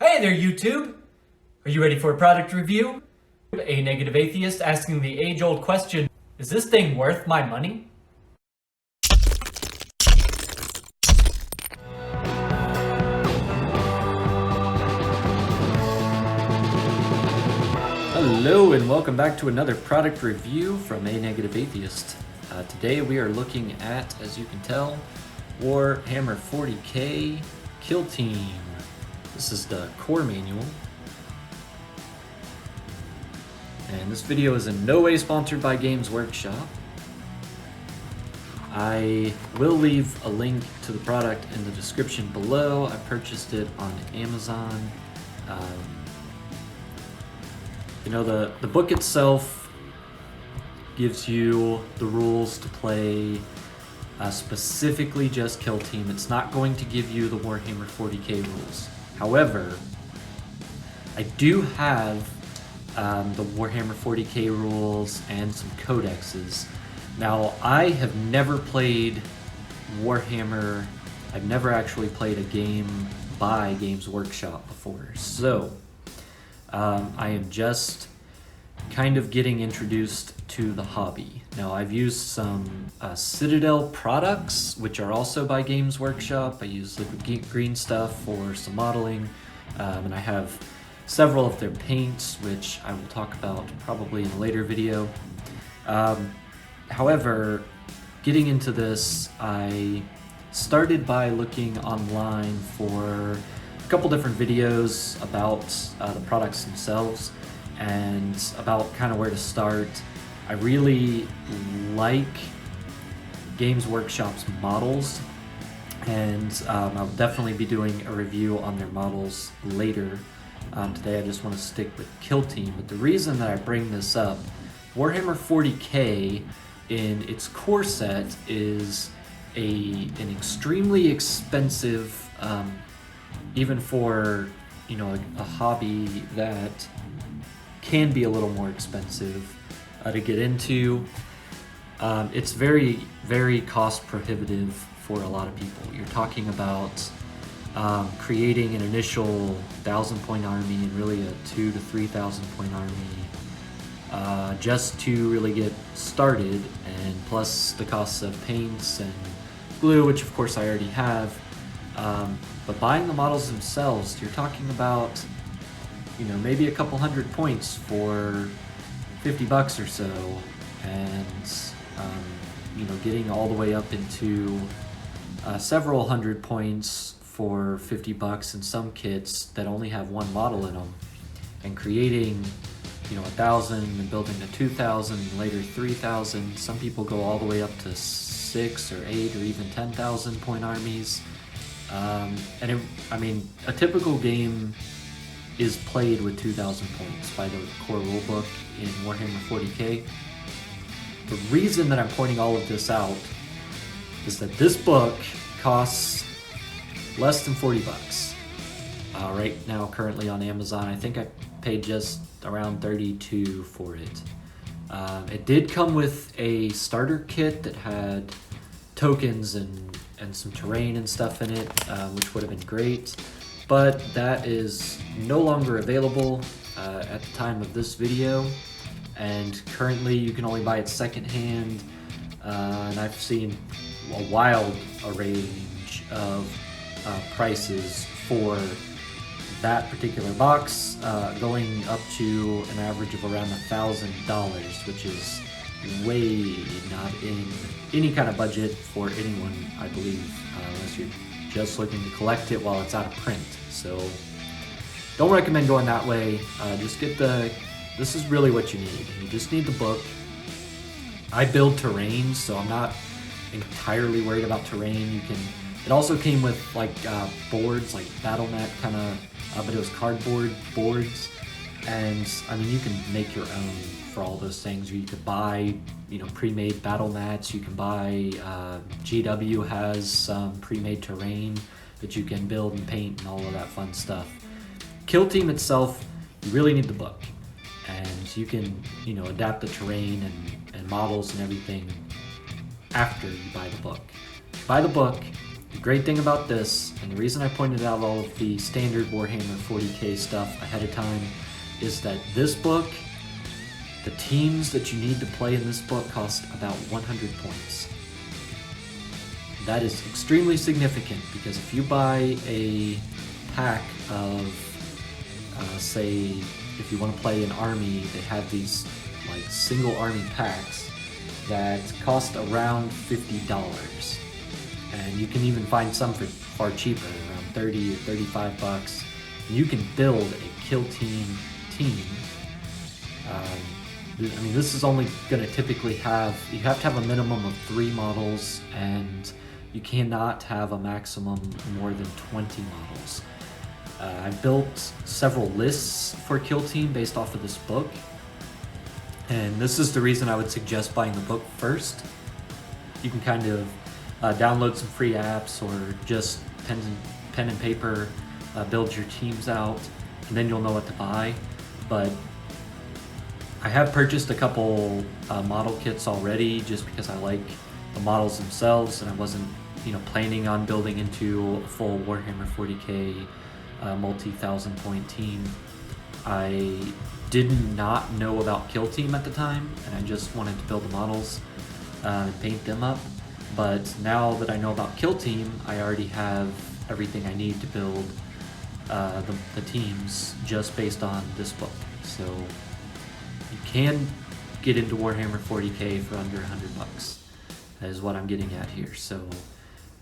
Hey there, YouTube! Are you ready for a product review? A negative atheist asking the age-old question, is this thing worth my money? Hello and welcome back to another product review from A Negative Atheist. Today we are looking at, as you can tell, Warhammer 40k Kill Team. This is the core manual. And this video is in no way sponsored by Games Workshop. I will leave a link to the product in the description below. I purchased it on Amazon. The book itself gives you the rules to play specifically just Kill Team. It's not going to give you the Warhammer 40k rules. However, I do have the Warhammer 40k rules and some codexes. Now, I have never played Warhammer. I've never actually played a game by Games Workshop before. So, I am just kind of getting introduced to the hobby. Now, I've used some Citadel products, which are also by Games Workshop. I use liquid green stuff for some modeling, and I have several of their paints, which I will talk about probably in a later video. However, getting into this, I started by looking online for a couple different videos about the products themselves and about kind of where to start. I really like Games Workshop's models, and I'll definitely be doing a review on their models later. Today I just want to stick with Kill Team, but the reason that I bring this up, Warhammer 40k in its core set is an extremely expensive, even for a hobby that can be a little more expensive to get into. It's very, very cost prohibitive for a lot of people. You're talking about creating an initial 1,000-point army and really a 2,000 to 3,000-point army just to really get started, and plus the costs of paints and glue, which of course I already have. But buying the models themselves, you're talking about maybe a couple hundred points for $50 or so, and getting all the way up into several hundred points for $50 in some kits that only have one model in them, and creating 1,000 and building to 2,000 and later 3,000. Some people go all the way up to 6 or 8 or even 10,000 point armies. A typical game is played with 2,000 points by the core rulebook in Warhammer 40k. The reason that I'm pointing all of this out is that this book costs less than $40 right now, currently on Amazon. I think I paid just around $32 for it. It did come with a starter kit that had tokens and some terrain and stuff in it, which would have been great, but that is no longer available at the time of this video, and currently you can only buy it secondhand, and I've seen a wild range of prices for that particular box, going up to an average of around $1,000, which is way not in any kind of budget for anyone, I believe, unless you're just looking to collect it while it's out of print. So don't recommend going that way. Just get this is really what you need. You just need the book. I build terrain, so I'm not entirely worried about terrain. It also came with boards, like battle mat kind of, but it was cardboard boards, and you can make your own for all those things. Or you could buy pre-made battle mats. You can buy GW has some pre-made terrain that you can build and paint and all of that fun stuff. Kill Team itself, you really need the book, and you can adapt the terrain and models and everything after you buy the book. Buy the book, The great thing about this, and the reason I pointed out all of the standard Warhammer 40k stuff ahead of time, is that this book, the teams that you need to play in this book cost about 100 points. That is extremely significant because if you buy a pack of, say, if you want to play an army, they have these like single army packs that cost around $50. And you can even find some for far cheaper, around 30 or 35 bucks. You can build a kill team. I mean, this is only going to typically have, you have to have a minimum of 3 models, and you cannot have a maximum more than 20 models. I've built several lists for Kill Team based off of this book, and this is the reason I would suggest buying the book first. You can kind of download some free apps or just pen and paper, build your teams out, and then you'll know what to buy. But I have purchased a couple model kits already just because I like the models themselves, and I wasn't planning on building into a full Warhammer 40k multi-thousand point team. I did not know about Kill Team at the time, and I just wanted to build the models and paint them up. But now that I know about Kill Team, I already have everything I need to build the teams just based on this book. So you can get into Warhammer 40k for under 100 bucks. That is what I'm getting at here. So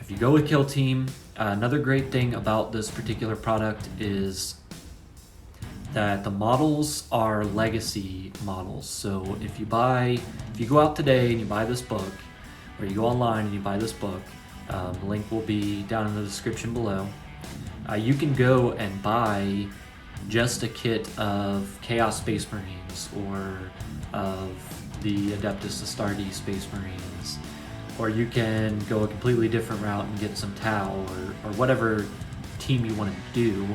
if you go with Kill Team, another great thing about this particular product is that the models are legacy models. So if you go out today and you buy this book, or you go online and you buy this book, the link will be down in the description below. You can go and buy just a kit of Chaos Space Marines, or of the Adeptus Astartes Space Marines, or you can go a completely different route and get some Tau, or whatever team you want to do,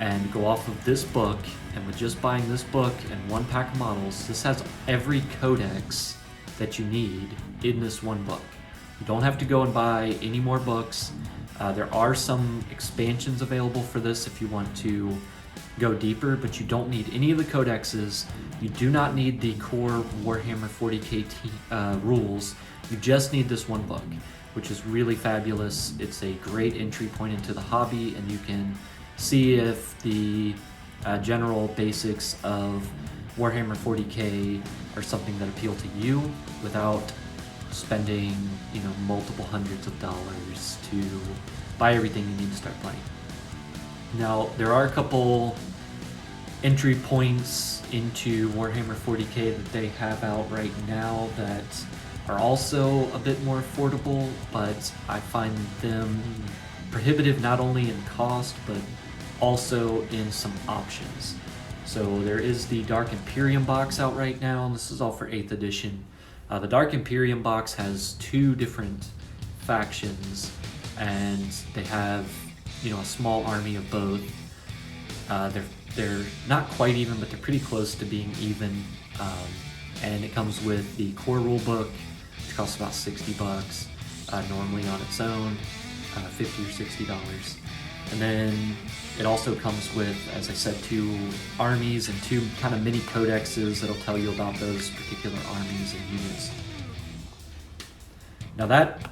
and go off of this book. And with just buying this book and 1 pack of models, this has every codex that you need in this one book. You don't have to go and buy any more books. There are some expansions available for this if you want to go deeper, but you don't need any of the codexes. You do not need the core Warhammer 40k rules. You just need this one book, which is really fabulous. It's a great entry point into the hobby, and you can see if the general basics of Warhammer 40k are something that appeal to you without spending multiple hundreds of dollars to buy everything you need to start playing. Now, there are a couple entry points into Warhammer 40k that they have out right now that are also a bit more affordable, but I find them prohibitive not only in cost but also in some options. So there is the Dark Imperium box out right now, and this is all for 8th edition. The Dark Imperium box has 2 different factions, and they have a small army of both. They're not quite even, but they're pretty close to being even. And it comes with the core rulebook, which costs about 60 bucks normally on its own, $50 or $60. And then it also comes with, as I said, 2 armies and 2 kind of mini codexes that'll tell you about those particular armies and units. Now that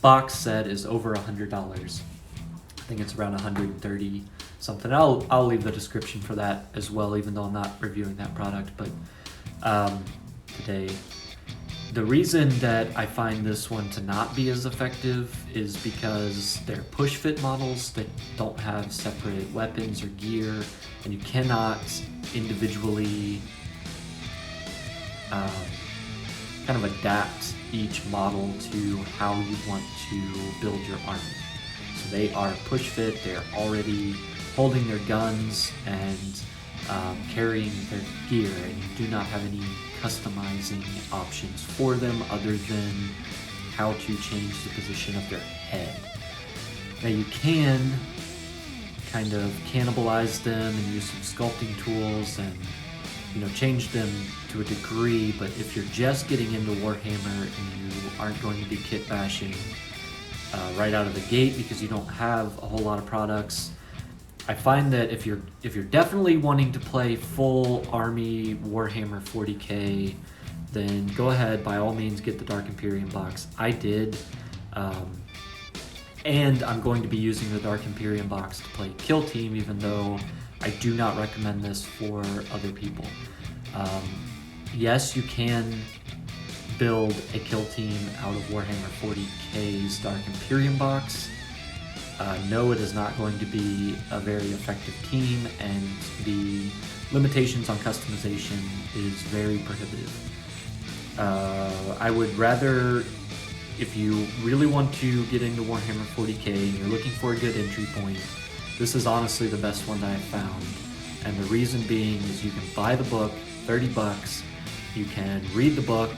box set is over $100. I think it's around 130 something. I'll leave the description for that as well, even though I'm not reviewing that product. But today, the reason that I find this one to not be as effective is because they're push fit models that don't have separate weapons or gear, and you cannot individually kind of adapt each model to how you want to build your army. So they are push fit, they're already holding their guns and carrying their gear, and you do not have any customizing options for them other than how to change the position of their head. Now you can kind of cannibalize them and use some sculpting tools and change them to a degree, but if you're just getting into Warhammer and you aren't going to be kit bashing, right out of the gate because you don't have a whole lot of products. I find that if you're definitely wanting to play full army Warhammer 40k, then go ahead, by all means, get the Dark Imperium box. I did, and I'm going to be using the Dark Imperium box to play Kill Team, even though I do not recommend this for other people. Yes, you can build a Kill Team out of Warhammer 40k's Dark Imperium box. No, it is not going to be a very effective team, and the limitations on customization is very prohibitive. I would rather, if you really want to get into Warhammer 40k and you're looking for a good entry point, this is honestly the best one that I've found. And the reason being is you can buy the book, $30, you can read the book,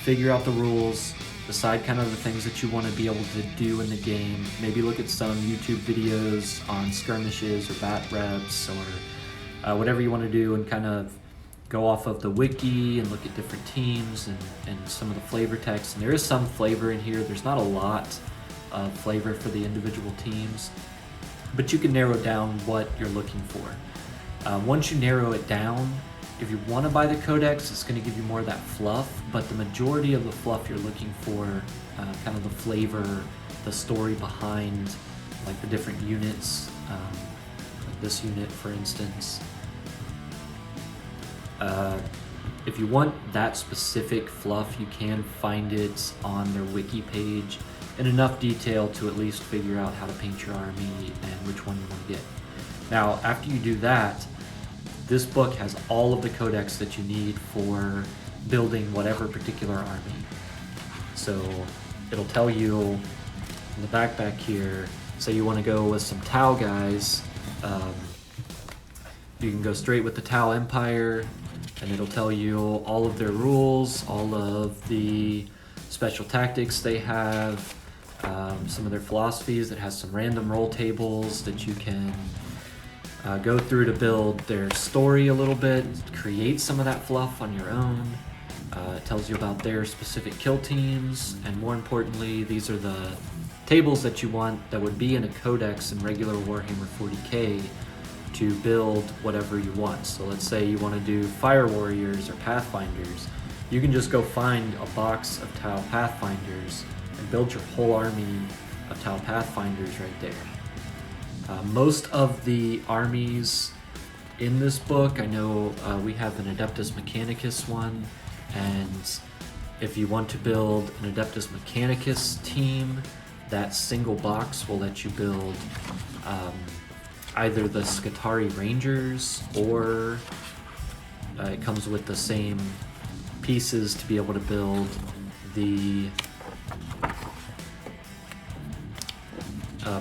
figure out the rules, decide kind of the things that you want to be able to do in the game, maybe look at some YouTube videos on skirmishes or bat reps or whatever you want to do, and kind of go off of the wiki and look at different teams and some of the flavor text. And there is some flavor in here. There's not a lot of flavor for the individual teams, but you can narrow down what you're looking for. Once you narrow it down, if you want to buy the Codex, it's going to give you more of that fluff, but the majority of the fluff you're looking for, kind of the flavor, the story behind like the different units, like this unit for instance. If you want that specific fluff, you can find it on their wiki page in enough detail to at least figure out how to paint your army and which one you want to get. Now, after you do that, this book has all of the codex that you need for building whatever particular army. So it'll tell you in the back here, say you want to go with some Tau guys, you can go straight with the Tau Empire, and it'll tell you all of their rules, all of the special tactics they have, some of their philosophies. That has some random roll tables that you can go through to build their story a little bit, create some of that fluff on your own. It tells you about their specific kill teams, and more importantly, these are the tables that you want that would be in a Codex in regular Warhammer 40k to build whatever you want. So let's say you want to do Fire Warriors or Pathfinders. You can just go find a box of Tau Pathfinders and build your whole army of Tau Pathfinders right there. Most of the armies in this book, I know we have an Adeptus Mechanicus one, and if you want to build an Adeptus Mechanicus team, that single box will let you build either the Scutari Rangers, or it comes with the same pieces to be able to build the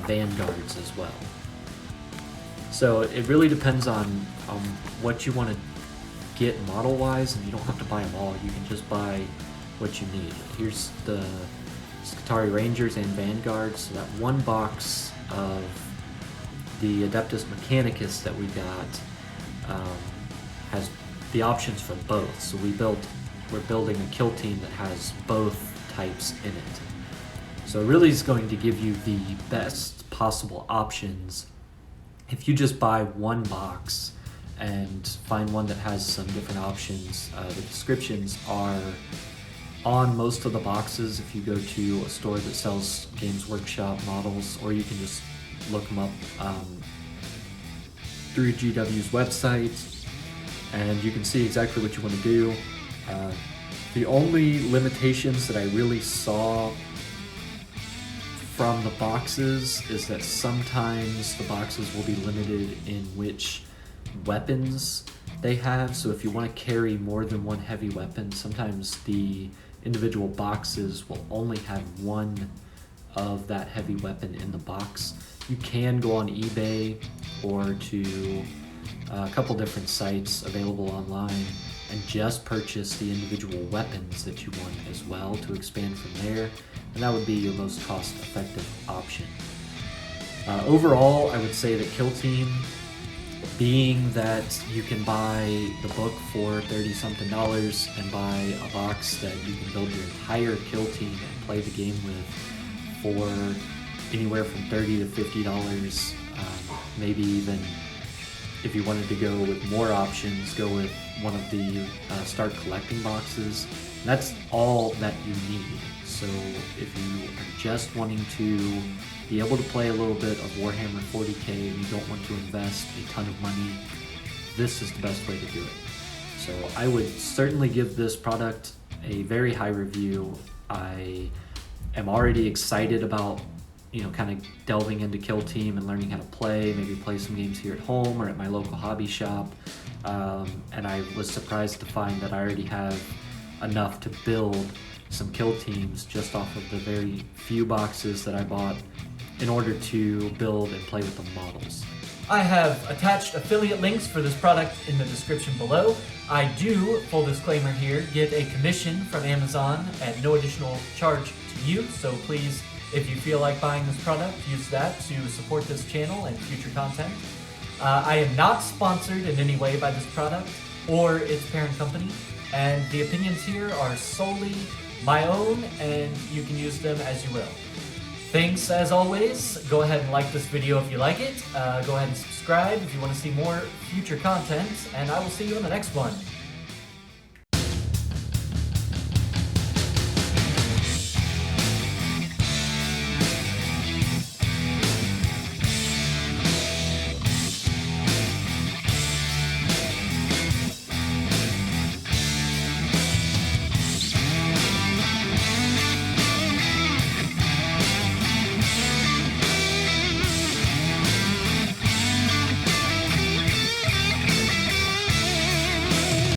Vanguards as well. So it really depends on what you want to get model-wise, and you don't have to buy them all. You can just buy what you need. Here's the Scutari Rangers and Vanguards. So that one box of the Adeptus Mechanicus that we got has the options for both. So we're building a kill team that has both types in it. So it really is going to give you the best possible options if you just buy one box and find one that has some different options. The descriptions are on most of the boxes if you go to a store that sells Games Workshop models, or you can just look them up through GW's website, and you can see exactly what you want to do. The only limitations that I really saw from the boxes is that sometimes the boxes will be limited in which weapons they have. So if you want to carry more than one heavy weapon, sometimes the individual boxes will only have one of that heavy weapon in the box. You can go on eBay or to a couple different sites available online and just purchase the individual weapons that you want as well to expand from there, and that would be your most cost-effective option. Overall, I would say that Kill Team, being that you can buy the book for $30-something and buy a box that you can build your entire Kill Team and play the game with for anywhere from $30 to $50. Maybe even if you wanted to go with more options, go with one of the start collecting boxes. That's all that you need. So if you are just wanting to be able to play a little bit of Warhammer 40k and you don't want to invest a ton of money, this is the best way to do it. So I would certainly give this product a very high review. I am already excited about, kind of delving into Kill Team and learning how to play, maybe play some games here at home or at my local hobby shop. And I was surprised to find that I already have enough to build some Kill Teams just off of the very few boxes that I bought in order to build and play with the models. I have attached affiliate links for this product in the description below. I do, full disclaimer here, get a commission from Amazon at no additional charge to you, so please, if you feel like buying this product, use that to support this channel and future content. I am not sponsored in any way by this product or its parent company, and the opinions here are solely my own, and you can use them as you will. Thanks as always. Go ahead and like this video if you like it. Go ahead and subscribe if you want to see more future content, and I will see you in the next one.